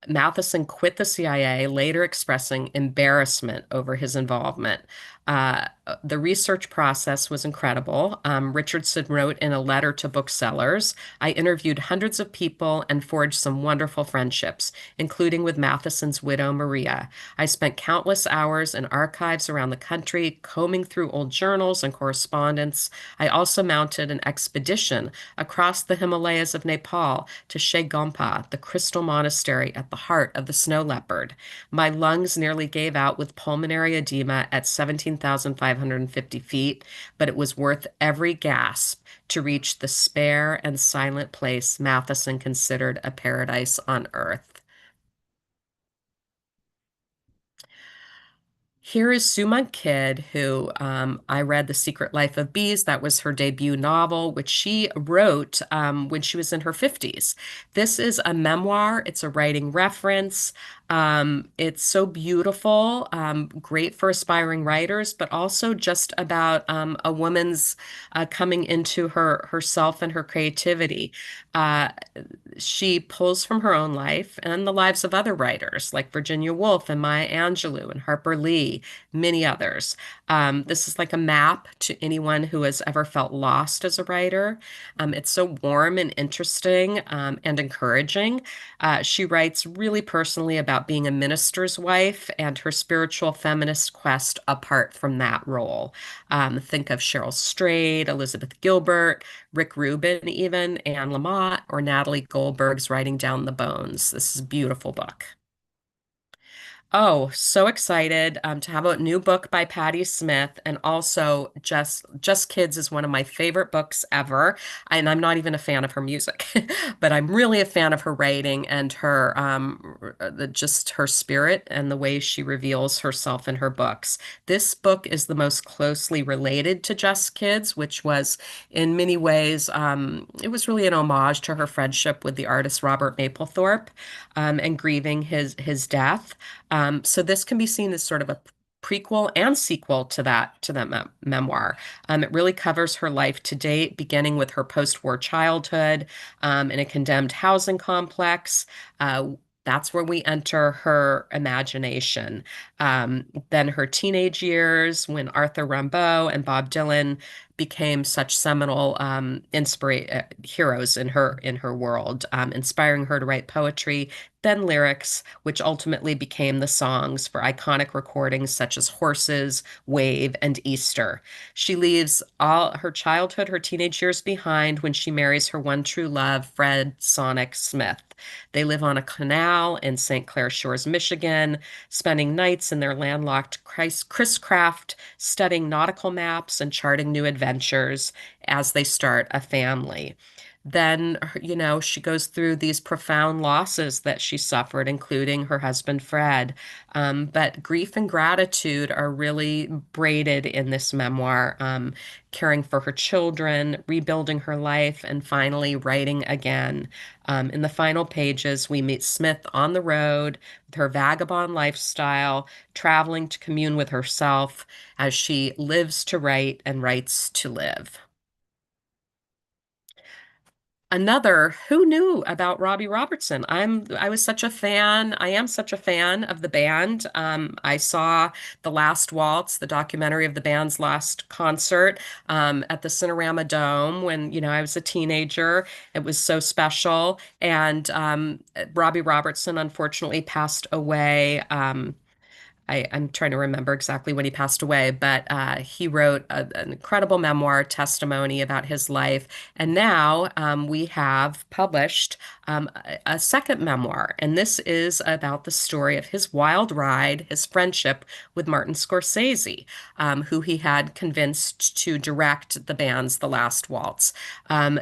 Matheson quit the CIA, later expressing embarrassment over his involvement. The research process was incredible. Richardson wrote in a letter to booksellers. I interviewed hundreds of people and forged some wonderful friendships, including with Matheson's widow, Maria. I spent countless hours in archives around the country, combing through old journals and correspondence. I also mounted an expedition across the Himalayas of Nepal to Shegompa, the crystal monastery at the heart of the snow leopard. My lungs nearly gave out with pulmonary edema at 17,550 feet, but it was worth every gasp to reach the spare and silent place Matheson considered a paradise on earth. Here is Sue Kidd, who I read The Secret Life of Bees. That was her debut novel, which she wrote when she was in her 50s. This is a memoir, it's a writing reference. It's so beautiful, great for aspiring writers, but also just about a woman's coming into herself and her creativity. Uh, she pulls from her own life and the lives of other writers like Virginia Woolf and Maya Angelou and Harper Lee, many others. This is like a map to anyone who has ever felt lost as a writer. It's so warm and interesting and encouraging. She writes really personally about being a minister's wife and her spiritual feminist quest apart from that role. Think of Cheryl Strayed, Elizabeth Gilbert, Rick Rubin, even Anne Lamott, or Natalie Goldberg's Writing Down the Bones. This is a beautiful book. Oh, so excited to have a new book by Patti Smith, and also Just Kids is one of my favorite books ever. And I'm not even a fan of her music, but I'm really a fan of her writing and her just her spirit and the way she reveals herself in her books. This book is the most closely related to Just Kids, which was in many ways it was really an homage to her friendship with the artist Robert Mapplethorpe and grieving his death. So this can be seen as sort of a prequel and sequel to that memoir. It really covers her life to date, beginning with her post-war childhood in a condemned housing complex. That's where we enter her imagination. Then her teenage years, when Arthur Rimbaud and Bob Dylan became such seminal inspira heroes in her world, inspiring her to write poetry, then lyrics, which ultimately became the songs for iconic recordings such as Horses, Wave, and Easter. She leaves all her childhood, her teenage years behind when she marries her one true love, Fred Sonic Smith. They live on a canal in St. Clair Shores, Michigan, spending nights in their landlocked Chris Craft, studying nautical maps and charting new adventures as they start a family. Then, she goes through these profound losses that she suffered, including her husband, Fred. But grief and gratitude are really braided in this memoir, caring for her children, rebuilding her life, and finally writing again. In the final pages, we meet Smith on the road with her vagabond lifestyle, traveling to commune with herself as she lives to write and writes to live. Another, who knew about Robbie Robertson? I was such a fan. I am such a fan of the band. I saw The Last Waltz, the documentary of the band's last concert, at the Cinerama Dome when, I was a teenager. It was so special. And Robbie Robertson unfortunately passed away. I'm trying to remember exactly when he passed away, but he wrote an incredible memoir testimony about his life. And now we have published a second memoir, and this is about the story of his wild ride, his friendship with Martin Scorsese, who he had convinced to direct the band's The Last Waltz.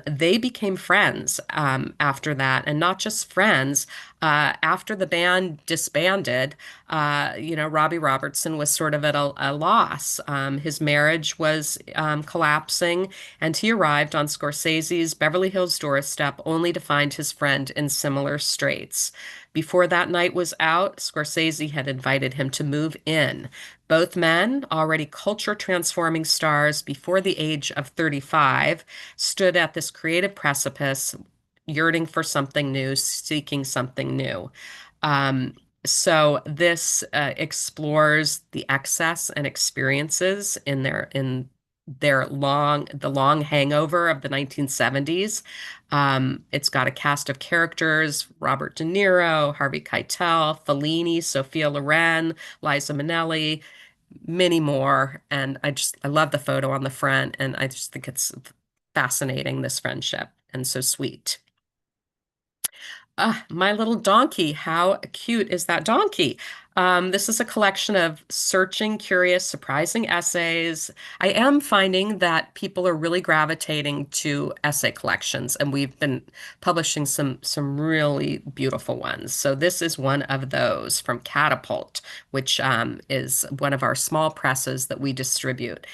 They became friends after that, and not just friends. After the band disbanded, Robbie Robertson was sort of at a loss. His marriage was collapsing, and he arrived on Scorsese's Beverly Hills doorstep only to find his friend in similar straits. Before that night was out, Scorsese had invited him to move in. Both men, already culture transforming stars before the age of 35, stood at this creative precipice, yearning for something new, seeking something new. Um, So this explores the excess and experiences in the long hangover of the 1970s. It's got a cast of characters: Robert De Niro, Harvey Keitel, Fellini, Sophia Loren, Liza Minnelli, many more. And I love the photo on the front, and I just think it's fascinating, this friendship, and so sweet. Ah, My Little Donkey. How cute is that donkey? This is a collection of searching, curious, surprising essays. I am finding that people are really gravitating to essay collections, and we've been publishing some really beautiful ones. So this is one of those from Catapult, which is one of our small presses that we distribute.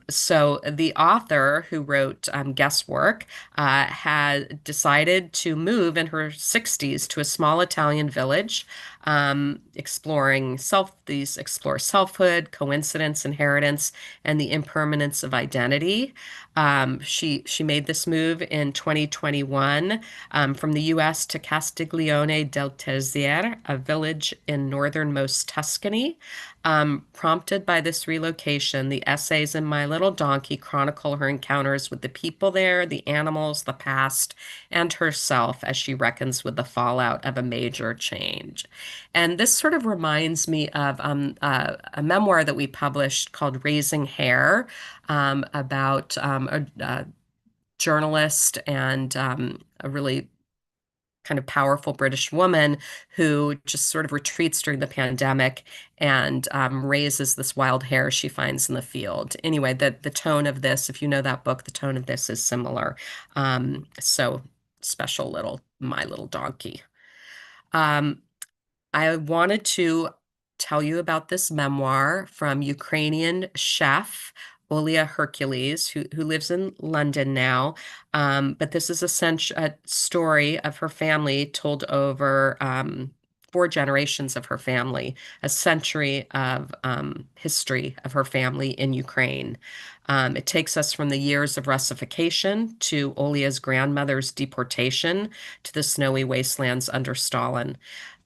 So the author who wrote Guesswork had decided to move in her 60s to a small Italian village, these explore selfhood, coincidence, inheritance, and the impermanence of identity. She made this move in 2021 from the U.S. to Castiglione del Terziere, a village in northernmost Tuscany. Prompted by this relocation, the essays in My Little Donkey chronicle her encounters with the people there, the animals, the past, and herself as she reckons with the fallout of a major change. And this sort of reminds me of a memoir that we published called Raising Hair, about a journalist and a really kind of powerful British woman who just sort of retreats during the pandemic and raises this wild hare she finds in the field. Anyway, the tone of this, if you know that book, the tone of this is similar. So special little My Little Donkey. Um, I wanted to tell you about this memoir from Ukrainian chef Olia Hercules, who lives in London now. But this is a story of her family told over four generations of her family, a century of history of her family in Ukraine. It takes us from the years of Russification to Olia's grandmother's deportation to the snowy wastelands under Stalin,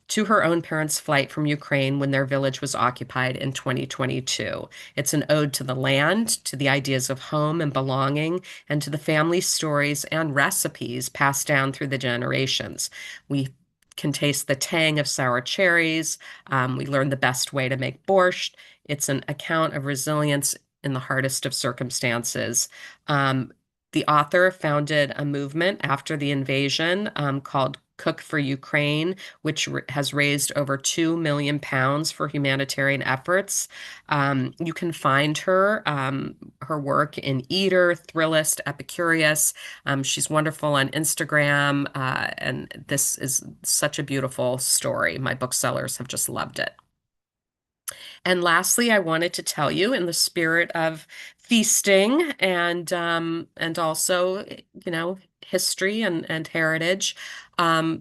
to her own parents' flight from Ukraine when their village was occupied in 2022. It's an ode to the land, to the ideas of home and belonging, and to the family stories and recipes passed down through the generations. We can taste the tang of sour cherries. We learn the best way to make borscht. It's an account of resilience in the hardest of circumstances. The author founded a movement after the invasion called Cook for Ukraine, which has raised over £2 million for humanitarian efforts. You can find her work in Eater, Thrillist, Epicurious. She's wonderful on Instagram, and this is such a beautiful story. My booksellers have just loved it. And lastly, I wanted to tell you, in the spirit of feasting and also, history and heritage,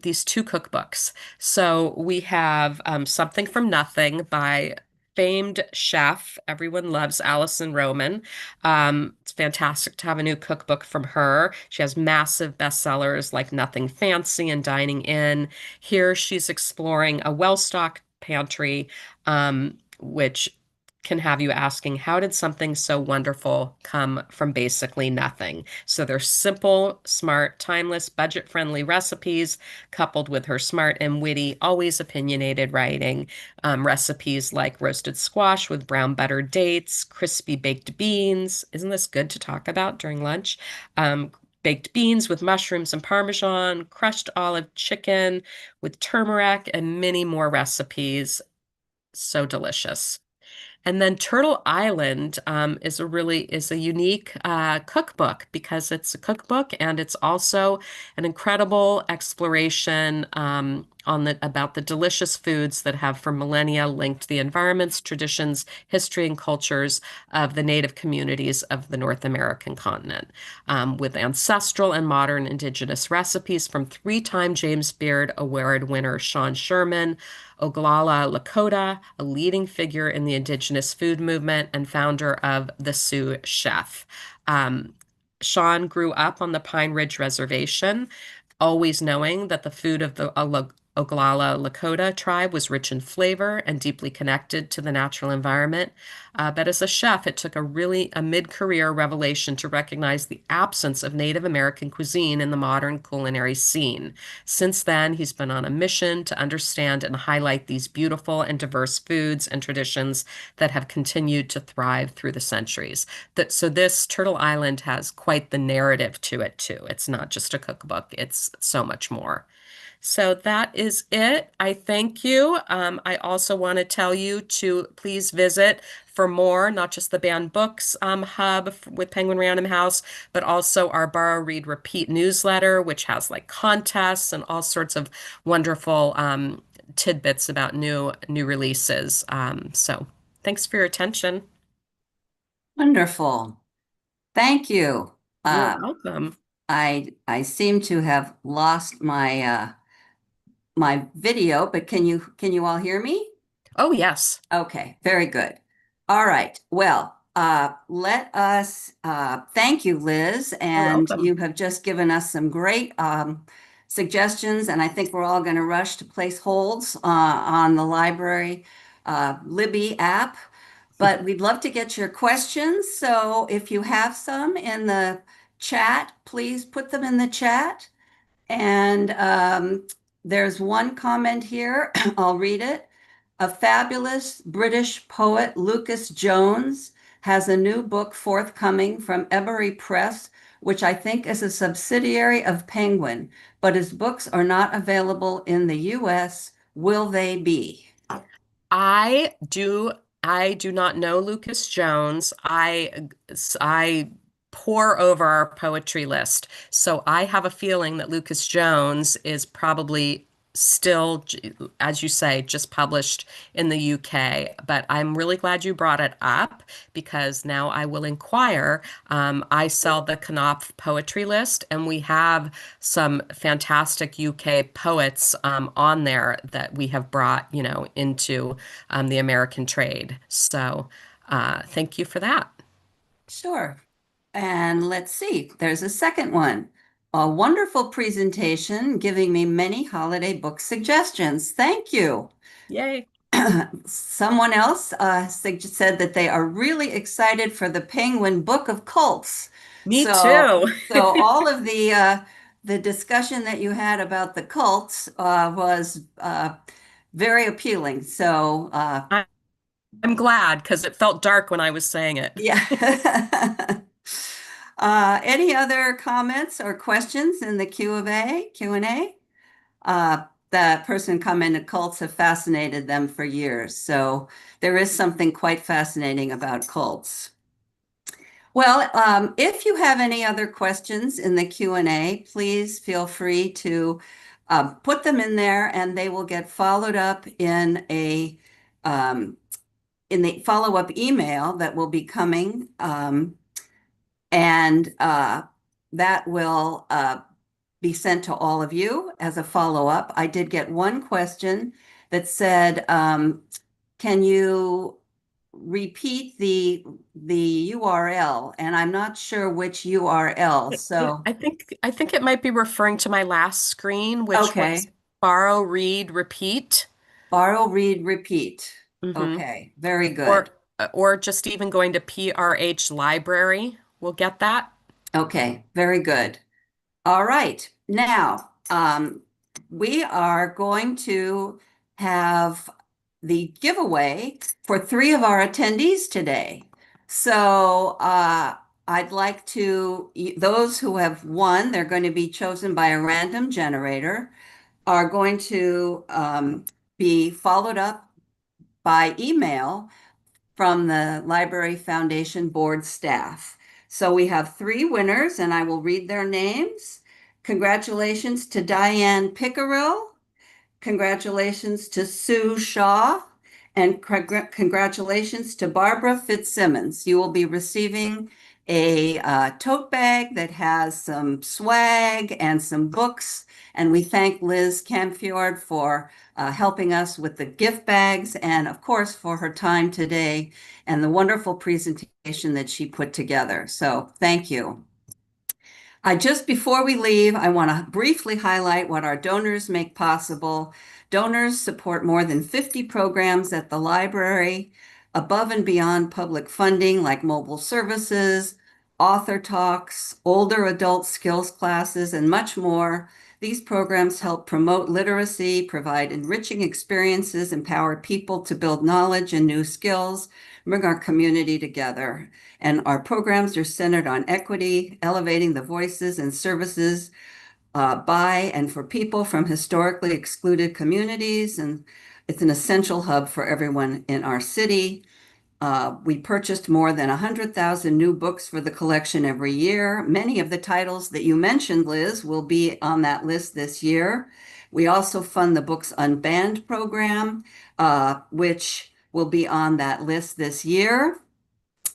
these two cookbooks. So we have Something from Nothing by famed chef. Everyone loves Alison Roman. It's fantastic to have a new cookbook from her. She has massive bestsellers like Nothing Fancy and Dining In. Here she's exploring a well-stocked pantry, which can have you asking, how did something so wonderful come from basically nothing? So they're simple, smart, timeless, budget-friendly recipes coupled with her smart and witty, always opinionated writing. Recipes like roasted squash with brown buttered dates, crispy baked beans. Isn't this good to talk about during lunch? Baked beans with mushrooms and parmesan, crushed olive chicken with turmeric, and many more recipes. So delicious. And then Turtle Island is a unique cookbook because it's a cookbook and it's also an incredible exploration about the delicious foods that have for millennia linked the environments, traditions, history, and cultures of the native communities of the North American continent, with ancestral and modern indigenous recipes from three-time James Beard Award winner Sean Sherman, Oglala Lakota, a leading figure in the indigenous food movement and founder of the Sioux Chef. Sean grew up on the Pine Ridge Reservation, always knowing that the food of the Oglala Lakota tribe was rich in flavor and deeply connected to the natural environment. But as a chef, it took a mid-career revelation to recognize the absence of Native American cuisine in the modern culinary scene. Since then, he's been on a mission to understand and highlight these beautiful and diverse foods and traditions that have continued to thrive through the centuries. So this Turtle Island has quite the narrative to it too. It's not just a cookbook, it's so much more. So that is it. I thank you. I also want to tell you to please visit for more, not just the Banned Books hub with Penguin Random House, but also our Borrow, Read, Repeat newsletter, which has like contests and all sorts of wonderful tidbits about new releases. So thanks for your attention. Wonderful. Thank you. You're Uh, welcome. I seem to have lost my video, but can you all hear me? Oh, yes. Okay, very good. All right. Well, let us thank you, Liz, You're and welcome. you have just given us some great suggestions, and I think we're all going to rush to place holds on the library Libby app. But we'd love to get your questions. So if you have some in the chat, please put them in the chat. And there's one comment here. I'll read it. A fabulous British poet, Lucas Jones, has a new book forthcoming from Ebury Press, which I think is a subsidiary of Penguin, but his books are not available in the US. Will they be? I do I do not know Lucas Jones. I pore over our poetry list. So I have a feeling that Lucas Jones is probably still, as you say, just published in the UK. But I'm really glad you brought it up because now I will inquire. I sell the Knopf poetry list, and we have some fantastic UK poets on there that we have brought, into the American trade. So thank you for that. Sure. And let's see, there's a second one. A wonderful presentation giving me many holiday book suggestions. Thank you. Yay. Someone else said that they are really excited for the Penguin Book of Cults. Me So, too. so all of the discussion that you had about the cults was very appealing. So, I- I'm glad because it felt dark when I was saying it. yeah. Any other comments or questions in the Q&A? The person commented cults have fascinated them for years. So there is something quite fascinating about cults. Well, if you have any other questions in the Q&A, please feel free to put them in there and they will get followed up um, in the follow-up email that will be coming. And that will be sent to all of you as a follow-up. I did get one question that said, can you repeat the URL? And I'm not sure which URL. So, I think it might be referring to my last screen, which was okay, borrow, read, repeat. borrow, read, repeat. hmm Okay, very Or good. or just even going to PRH Library. We'll get that. Okay, very good. All right. Now, we are going to have the giveaway for three of our attendees today. So, I'd like those who have won, they're going to be chosen by a random generator, are going to be followed up by email from the Library Foundation board staff. So we have three winners, and I will read their names. Congratulations to Diane Pickerill. Congratulations to Sue Shaw. And congratulations to Barbara Fitzsimmons. You will be receiving a tote bag that has some swag and some books. And we thank Liz Camfiord for helping us with the gift bags and, of course, for her time today and the wonderful presentation that she put together. So thank you. Just before we leave, I want to briefly highlight what our donors make possible. Donors support more than 50 programs at the library, above and beyond public funding like mobile services, author talks, older adult skills classes, and much more. These programs help promote literacy, provide enriching experiences, empower people to build knowledge and new skills, bring our community together. And our programs are centered on equity, elevating the voices and services by and for people from historically excluded communities. And it's an essential hub for everyone in our city. We purchased more than 100,000 new books for the collection every year. Many of the titles that you mentioned, Liz, will be on that list this year. We also fund the Books Unbanned program, which will be on that list this year.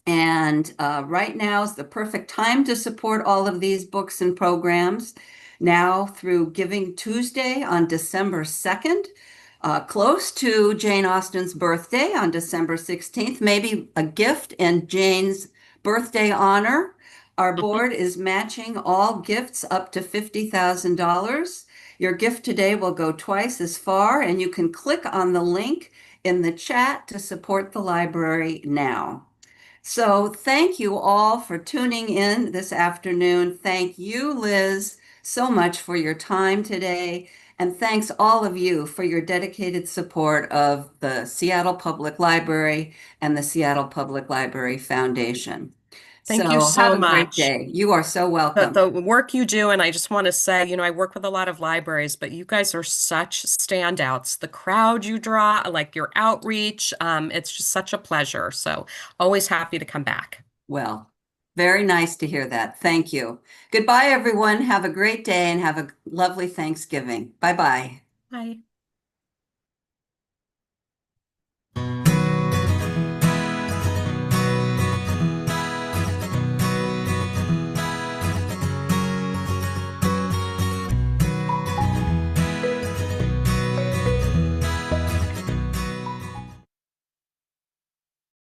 And right now is the perfect time to support all of these books and programs. Now through Giving Tuesday on December 2nd, close to Jane Austen's birthday on December 16th, maybe a gift in Jane's birthday honor. Our board is matching all gifts up to $50,000. Your gift today will go twice as far, and you can click on the link in the chat to support the library now. So thank you all for tuning in this afternoon. Thank you, Liz, so much for your time today. And thanks all of you for your dedicated support of the Seattle Public Library and the Seattle Public Library Foundation. Thank you So have so a great much. day. You are so The, welcome. the work you do, and I just want to say, I work with a lot of libraries, but you guys are such standouts. The crowd you draw, like your outreach, it's just such a pleasure. So always happy to come back. Well, very nice to hear that. Thank you. Goodbye, everyone. Have a great day and have a lovely Thanksgiving. Bye-bye. Bye.